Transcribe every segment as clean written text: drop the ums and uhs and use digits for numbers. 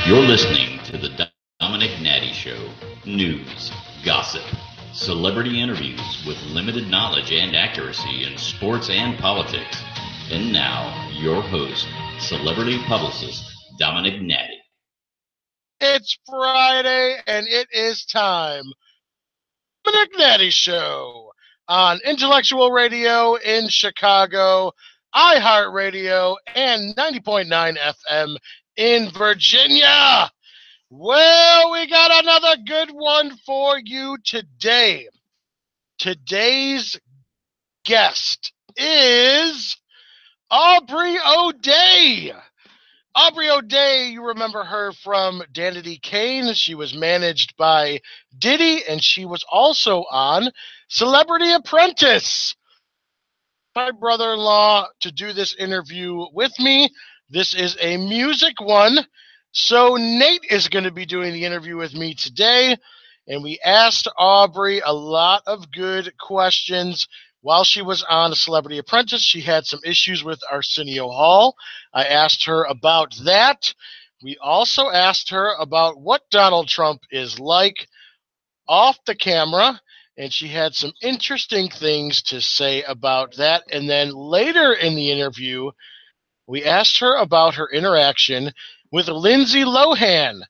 You're listening to the Domenick Nati Show. News, gossip, celebrity interviews with limited knowledge and accuracy in sports and politics. And now, your host, celebrity publicist, Domenick Nati. It's Friday, and it is time. Domenick Nati Show on Intellectual Radio in Chicago, iHeartRadio, and 90.9 FM in Virginia. Well, we got another good one for you today. Today's guest is Aubrey O'Day. Aubrey O'Day, you remember her from Danity Kane. She was managed by Diddy, and she was also on Celebrity Apprentice. My brother-in-law to do this interview with me. This is a music one. So Nate is going to be doing the interview with me today, and we asked Aubrey a lot of good questions. While she was on Celebrity Apprentice, she had some issues with Arsenio Hall. I asked her about that. We also asked her about what Donald Trump is like off the camera, and she had some interesting things to say about that. And then later in the interview, we asked her about her interaction with Lindsay Lohan.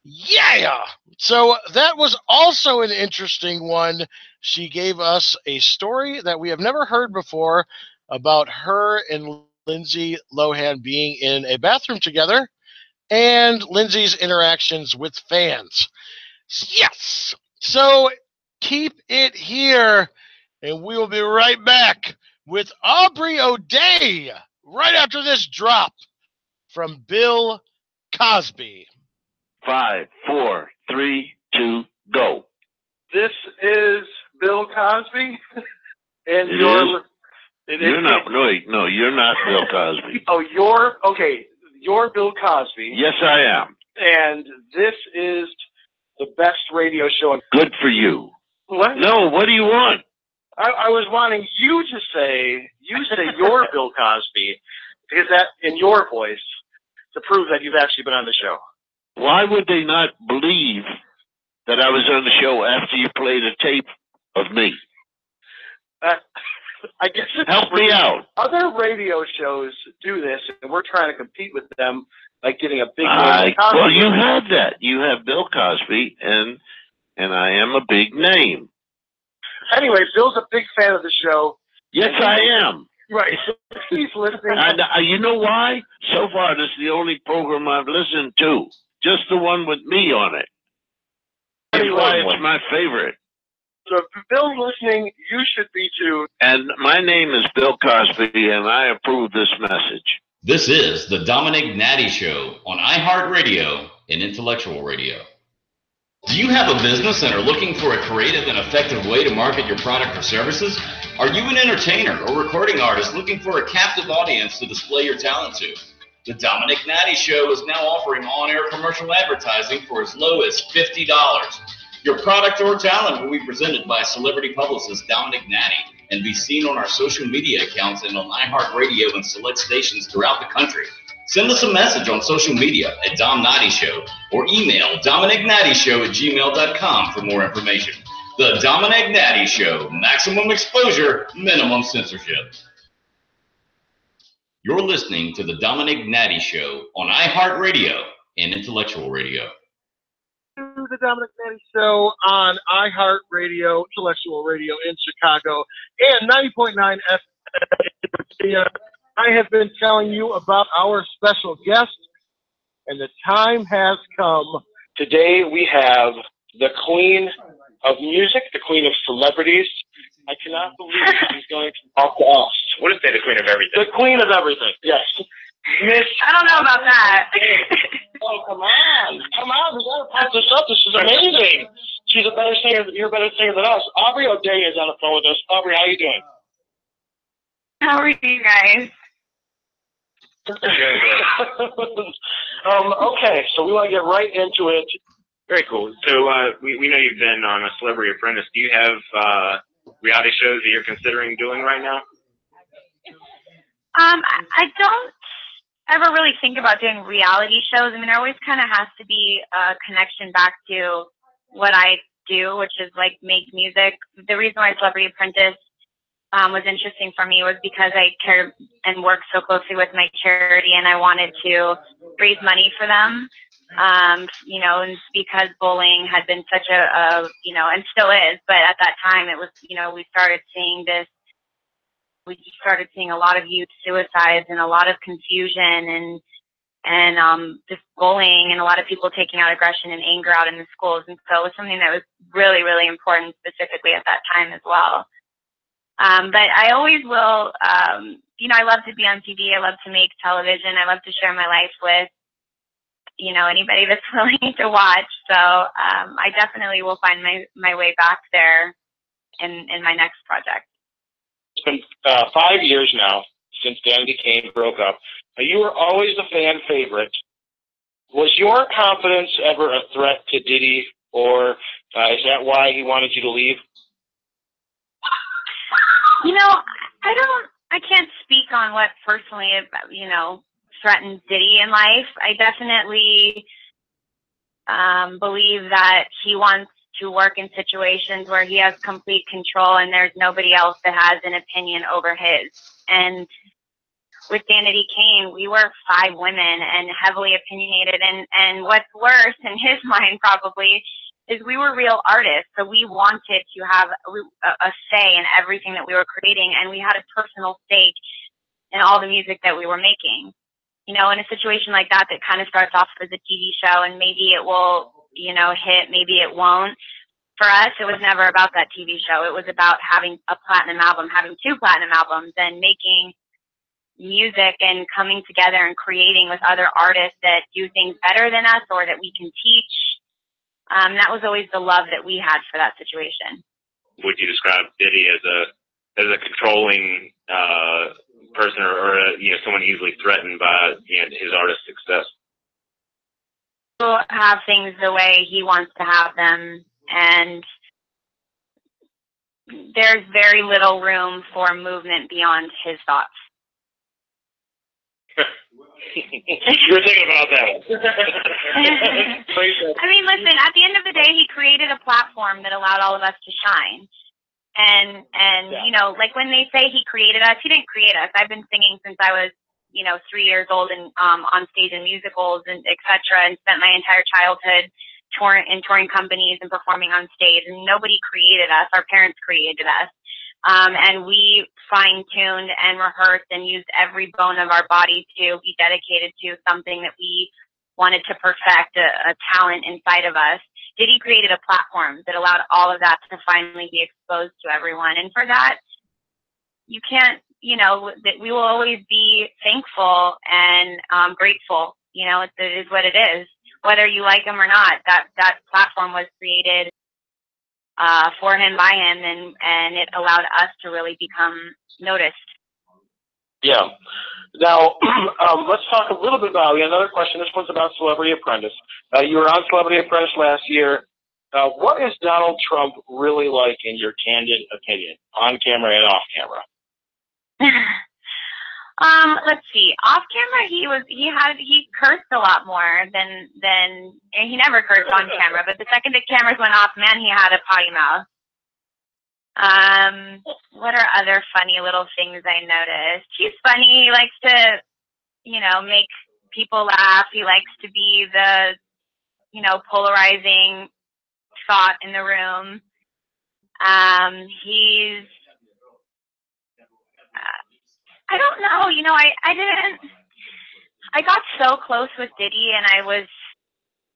Yeah! So that was also an interesting one. She gave us a story that we have never heard before about her and Lindsay Lohan being in a bathroom together and Lindsay's interactions with fans. Yes! So keep it here, and we will be right back with Aubrey O'Day right after this drop from Bill Cosby. 5, 4, 3, 2, go. This is Bill Cosby, and you're not. No, you're not Bill Cosby. Oh, you're Bill Cosby. Yes, I am. And this is the best radio show. Good for you. What? No, what do you want? I was wanting you to say you're Bill Cosby, because that in your voice to prove that you've actually been on the show. Why would they not believe that I was on the show after you played a tape of me? I guess it's help me out. Other radio shows do this, and we're trying to compete with them by getting a big name. Well, you have that. You have Bill Cosby, and I am a big name. Anyway, Bill's a big fan of the show. Yes, I am. Right. He's listening. And you know why? So far, this is the only program I've listened to. Just the one with me on it. That's why it's my favorite. So if Bill's listening, you should be too. And my name is Bill Cosby, and I approve this message. This is the Domenick Nati Show on iHeartRadio and Intellectual Radio. Do you have a business and are looking for a creative and effective way to market your product or services? Are you an entertainer or recording artist looking for a captive audience to display your talent to? The Domenick Nati Show is now offering on-air commercial advertising for as low as $50. Your product or talent will be presented by celebrity publicist Domenick Nati and be seen on our social media accounts and on iHeartRadio and select stations throughout the country. Send us a message on social media at Dom Nati Show or email DomenickNatiShow@gmail.com for more information. The Domenick Nati Show, maximum exposure, minimum censorship. You're listening to the Domenick Nati Show on iHeartRadio and Intellectual Radio. The Domenick Nati Show on iHeartRadio, Intellectual Radio in Chicago, and 90.9 FM in Virginia. I have been telling you about our special guest, and the time has come. Today we have the queen of music, the queen of celebrities. I cannot believe she's going to talk to us. What is the queen of everything? The queen of everything, yes. Miss. I don't know about that. Oh, come on. We gotta pump this up. This is amazing. She's a better singer. You're a better singer than us. Aubrey O'Day is on the phone with us. Aubrey, how you doing? How are you guys? Okay, so we want to get right into it. Very cool. So we know you've been on a Celebrity Apprentice. Do you have reality shows that you're considering doing right now? I don't. I never really think about doing reality shows. I mean, there always kind of has to be a connection back to what I do, which is like make music. The reason why Celebrity Apprentice was interesting for me was because I care and work so closely with my charity, and I wanted to raise money for them. You know, and because bullying had been such a you know, and still is, but at that time it was, you know, we started seeing a lot of youth suicides and a lot of confusion and just bullying and a lot of people taking out aggression and anger out in the schools. And so it was something that was really, really important specifically at that time as well. But I always will, you know, I love to be on TV. I love to make television. I love to share my life with, you know, anybody that's willing to watch. So I definitely will find my way back there in my next project. It's been 5 years now since Danity Kane broke up. You were always a fan favorite. Was your confidence ever a threat to Diddy, or is that why he wanted you to leave? You know, I can't speak on what personally, you know, threatens Diddy in life. I definitely believe that he wants to work in situations where he has complete control and there's nobody else that has an opinion over his. And with Danity Kane, we were 5 women and heavily opinionated. And what's worse in his mind probably is we were real artists. So we wanted to have a say in everything that we were creating. And we had a personal stake in all the music that we were making. You know, in a situation like that kind of starts off as a TV show and maybe it will, you know, hit, maybe it won't. For us, it was never about that TV show. It was about having a platinum album, having 2 platinum albums, and making music and coming together and creating with other artists that do things better than us or that we can teach. That was always the love that we had for that situation. Would you describe Diddy as a controlling person, or you know, someone easily threatened by, you know, his artist success? He'll have things the way he wants to have them, and there's very little room for movement beyond his thoughts. You're thinking about that. I mean, listen, at the end of the day, he created a platform that allowed all of us to shine. And yeah. You know, like when they say he created us, he didn't create us. I've been singing since I was, you know, 3 years old and on stage in musicals and et cetera, and spent my entire childhood touring companies and performing on stage. And nobody created us. Our parents created us. And we fine-tuned and rehearsed and used every bone of our body to be dedicated to something that we wanted to perfect, a talent inside of us. Diddy created a platform that allowed all of that to finally be exposed to everyone. And for that, you can't, you know, that we will always be thankful and grateful. You know, it is what it is. Whether you like him or not, that platform was created for him, by him, and it allowed us to really become noticed. Yeah. Now, let's talk a little bit about, we have another question. This one's about Celebrity Apprentice. You were on Celebrity Apprentice last year. What is Donald Trump really like, in your candid opinion, on camera and off camera? Let's see. Off camera, he cursed a lot more than and he never cursed on camera. But the second the cameras went off, man, he had a potty mouth. What are other funny little things I noticed? He's funny. He likes to, you know, make people laugh. He likes to be the, you know, polarizing thought in the room. He's I don't know. You know, I got so close with Diddy, and I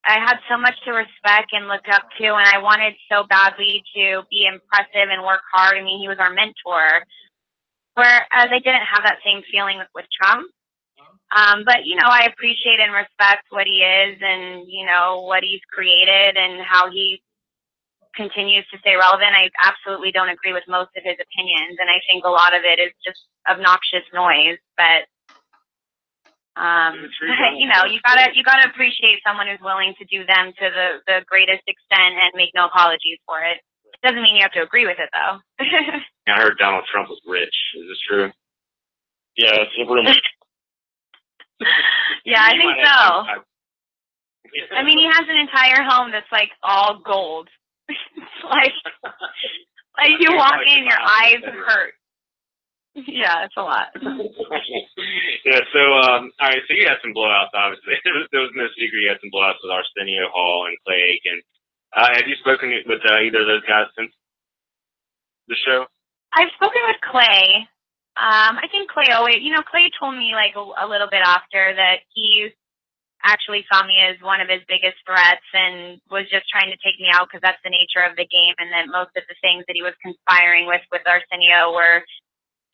had so much to respect and look up to, and I wanted so badly to be impressive and work hard. I mean, he was our mentor, whereas I didn't have that same feeling with Trump. But, you know, I appreciate and respect what he is and, you know, what he's created and how he continues to stay relevant. I absolutely don't agree with most of his opinions, and I think a lot of it is just obnoxious noise. But you know, you gotta appreciate someone who's willing to do them to the greatest extent and make no apologies for it. It doesn't mean you have to agree with it, though. I heard Donald Trump was rich. Is this true? Yeah, it's a rumor. Yeah, I think so. I mean, he has an entire home that's like all gold. It's like you walk in, your eyes hurt. Yeah, it's a lot. Yeah, so, all right, so you had some blowouts, obviously. There was no secret you had some blowouts with Arsenio Hall and Clay Aiken. Have you spoken with either of those guys since the show? I've spoken with Clay. I think Clay always, Clay told me like a little bit after that he actually saw me as one of his biggest threats and was just trying to take me out because that's the nature of the game, and that most of the things that he was conspiring with Arsenio were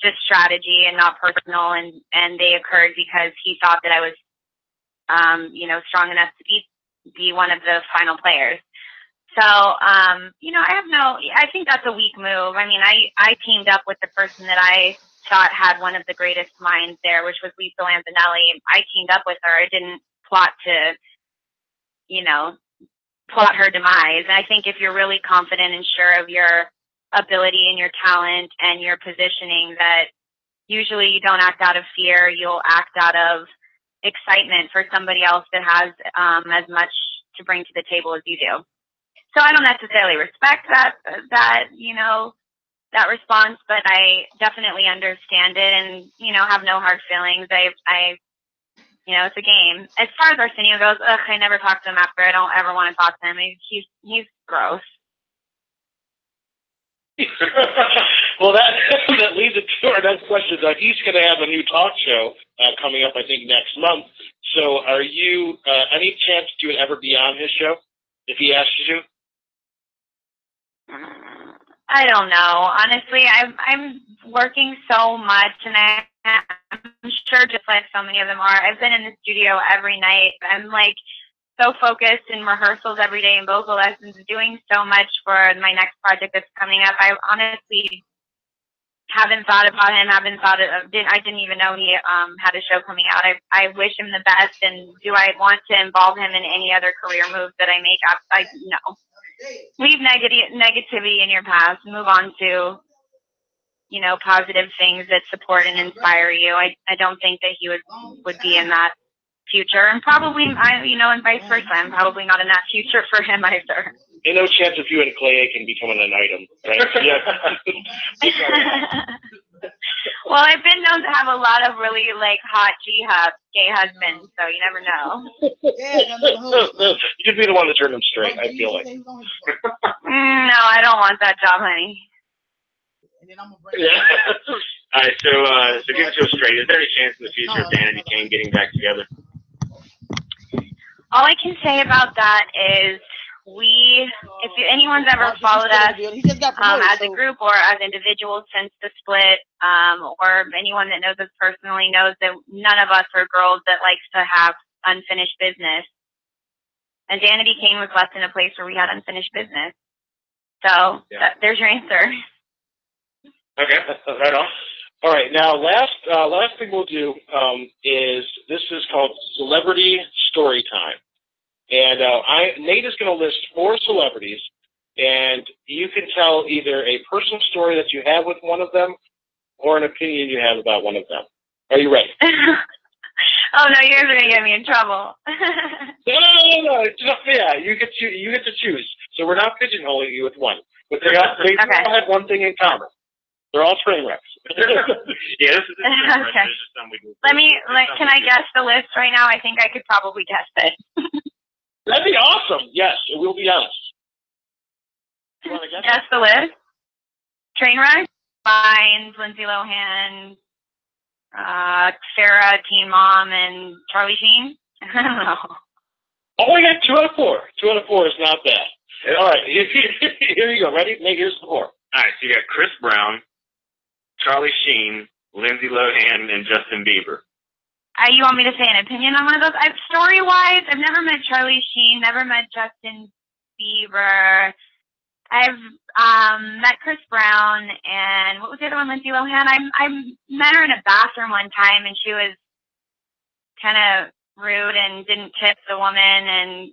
just strategy and not personal, and they occurred because he thought that I was, strong enough to be one of the final players. So, I think that's a weak move. I mean, I teamed up with the person that I thought had one of the greatest minds there, which was Lisa Lampanelli. I teamed up with her. I didn't plot to, plot her demise. And I think if you're really confident and sure of your ability and your talent and your positioning, that usually you don't act out of fear. You'll act out of excitement for somebody else that has as much to bring to the table as you do. So I don't necessarily respect that response, but I definitely understand it and, have no hard feelings. It's a game. As far as Arsenio goes, I never talk to him after. I don't ever want to talk to him. He's gross. Well, that leads us to our next question. He's going to have a new talk show coming up, I think, next month. So are you, any chance that you would ever be on his show if he asked you to? I don't know. Honestly, I'm working so much, and I'm sure just like so many of them are. I've been in the studio every night. I'm like so focused in rehearsals every day and vocal lessons, doing so much for my next project that's coming up. I honestly haven't thought about him. I didn't even know he had a show coming out. I wish him the best. And do I want to involve him in any other career moves that I make? No. Leave negativity in your past. Move on to, positive things that support and inspire you. I don't think that he would be in that future, and probably and vice versa. I'm probably not in that future for him either. Ain't no chance of you and Clay Aiken becoming an item, right? Yeah. Well, I've been known to have a lot of really hot gay husbands, so you never know. You'd be the one to turn them straight, I feel like. No, I don't want that job, honey. Yeah. All right, so give it to us straight. Is there any chance in the future of Dan and Kane getting back together? All I can say about that is if anyone's ever followed us as a group or as individuals since the split, or anyone that knows us personally knows that none of us are girls that likes to have unfinished business. And Danity Kane was left in a place where we had unfinished business. So there's your answer. Okay, right on. All right, now last thing we'll do is this is called Celebrity Story Time. And Nate is going to list 4 celebrities, and you can tell either a personal story that you have with one of them or an opinion you have about one of them. Are you ready? Oh, no, you're going to get me in trouble. No. Yeah, you get to choose. So we're not pigeonholing you with one. But they all have one thing in common. They're all train wrecks. Yeah, this is okay. Can I guess the list right now? I think I could probably guess it. That'd be awesome. Yes, it will be honest. You want to guess the list? Trainwreck, Vines, Lindsay Lohan, Sarah, Teen Mom, and Charlie Sheen. I don't know. Oh, I got 2 out of 4. 2 out of 4 is not bad. Yeah. All right, here you go. Ready? Nate, here's the 4. All right, so you got Chris Brown, Charlie Sheen, Lindsay Lohan, and Justin Bieber. You want me to say an opinion on one of those? Story-wise, I've never met Charlie Sheen, never met Justin Bieber. I've met Chris Brown, and what was the other one, Lindsay Lohan? I met her in a bathroom one time, and she was kind of rude and didn't tip the woman and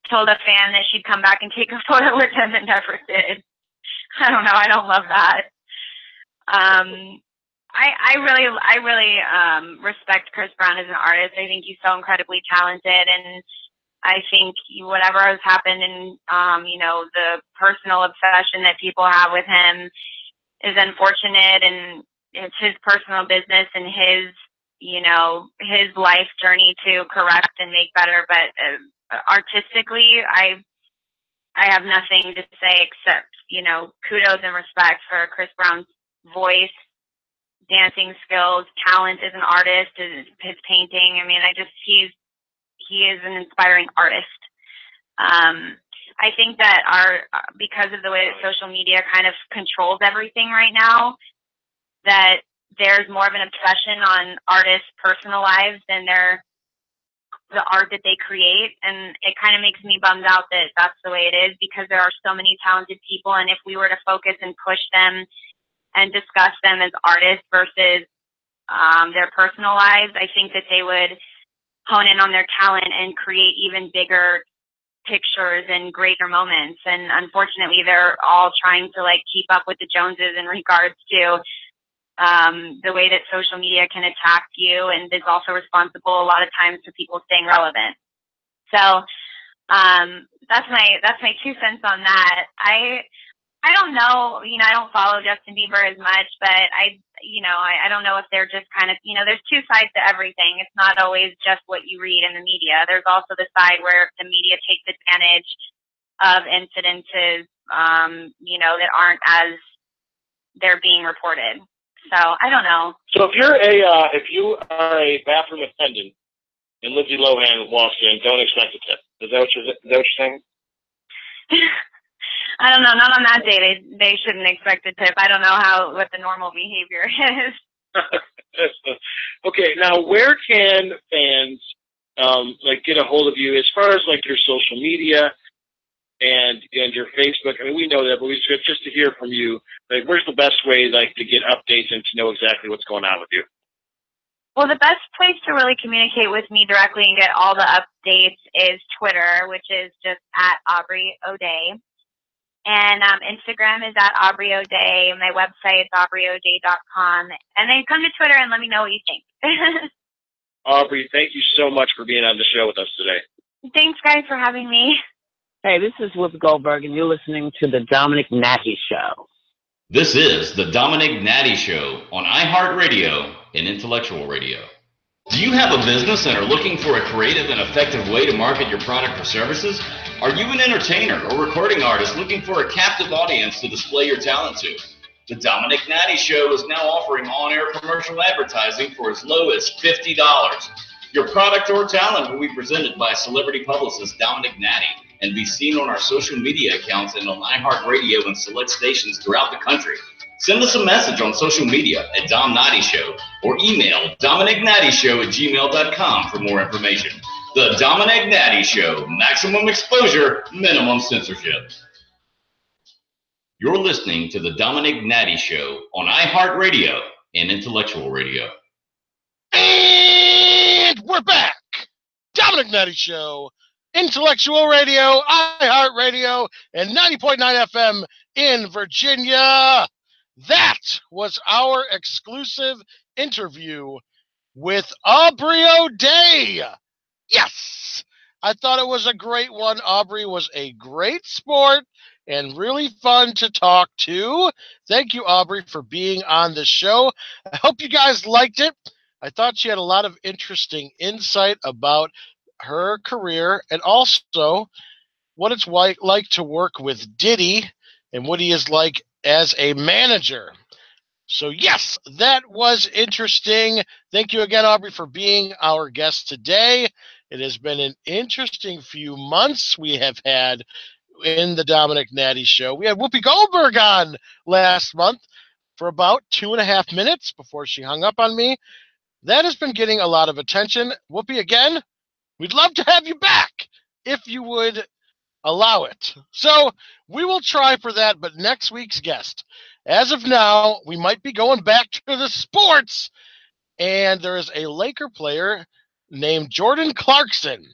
told a fan that she'd come back and take a photo with him and never did. I don't know. I don't love that. I really respect Chris Brown as an artist. I think he's so incredibly talented, and I think whatever has happened in, the personal obsession that people have with him is unfortunate, and it's his personal business and his life journey to correct and make better. But artistically, I have nothing to say except, kudos and respect for Chris Brown's voice, dancing skills, talent as an artist, his painting. I mean, he is an inspiring artist. I think that because of the way that social media kind of controls everything right now, that there's more of an obsession on artists' personal lives than the art that they create. And it kind of makes me bummed out that that's the way it is, because there are so many talented people. And if we were to focus and push them and discuss them as artists versus their personal lives, I think that they would hone in on their talent and create even bigger pictures and greater moments. And unfortunately, they're all trying to keep up with the Joneses in regards to the way that social media can attack you, and is also responsible a lot of times for people staying relevant. So that's my 2 cents on that. I don't know, I don't follow Justin Bieber as much, but I don't know if they're just kind of, there's two sides to everything. It's not always just what you read in the media. There's also the side where the media takes advantage of incidences, that aren't as they're being reported. So I don't know. So if you are a bathroom attendant and Lindsay Lohan walks in, don't expect a tip. Is that what you're saying? I don't know. Not on that day. They shouldn't expect a tip. I don't know what the normal behavior is. Okay. Now, where can fans get a hold of you as far as your social media and your Facebook? I mean, we know that, but just to hear from you, where's the best way to get updates and to know exactly what's going on with you? Well, the best place to really communicate with me directly and get all the updates is Twitter, which is just at Aubrey O'Day. And Instagram is at Aubrey O'Day. My website is aubreyoday.com. And then come to Twitter and let me know what you think. Aubrey, thank you so much for being on the show with us today. Thanks, guys, for having me. Hey, this is Whoopi Goldberg, and you're listening to the Domenick Nati Show. This is the Domenick Nati Show on iHeartRadio and Intellectual Radio. Do you have a business and are looking for a creative and effective way to market your product or services? Are you an entertainer or recording artist looking for a captive audience to display your talent to? The Domenick Nati Show is now offering on-air commercial advertising for as low as $50. Your product or talent will be presented by celebrity publicist Domenick Nati and be seen on our social media accounts and on iHeartRadio and select stations throughout the country. Send us a message on social media at Dom Nati Show or email DomenickNattyShow@gmail.com for more information. The Domenick Nati Show, maximum exposure, minimum censorship. You're listening to the Domenick Nati Show on iHeartRadio and Intellectual Radio. And we're back. Domenick Nati Show, Intellectual Radio, iHeartRadio, and 90.9 FM in Virginia. That was our exclusive interview with Aubrey O'Day. Yes, I thought it was a great one. Aubrey was a great sport and really fun to talk to. Thank you, Aubrey, for being on the show. I hope you guys liked it. I thought she had a lot of interesting insight about her career and also what it's like to work with Diddy and what he is like as a manager. So yes, that was interesting. Thank you again, Aubrey, for being our guest today. It has been an interesting few months we have had in the Domenick Nati Show. We had Whoopi Goldberg on last month for about 2.5 minutes before she hung up on me. That has been getting a lot of attention. Whoopi, again, we'd love to have you back if you would allow it. So we will try for that, but next week's guest. As of now, we might be going back to the sports, and there is a Laker player named Jordan Clarkson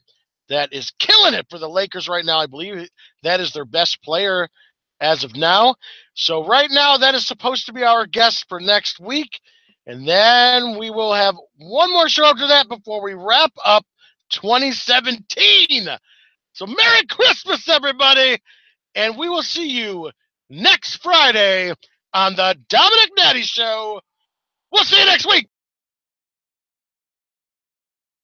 that is killing it for the Lakers right now. I believe that is their best player as of now. So right now, that is supposed to be our guest for next week. And then we will have one more show after that before we wrap up 2017. So Merry Christmas, everybody. And we will see you next Friday on the Domenick Nati Show. We'll see you next week.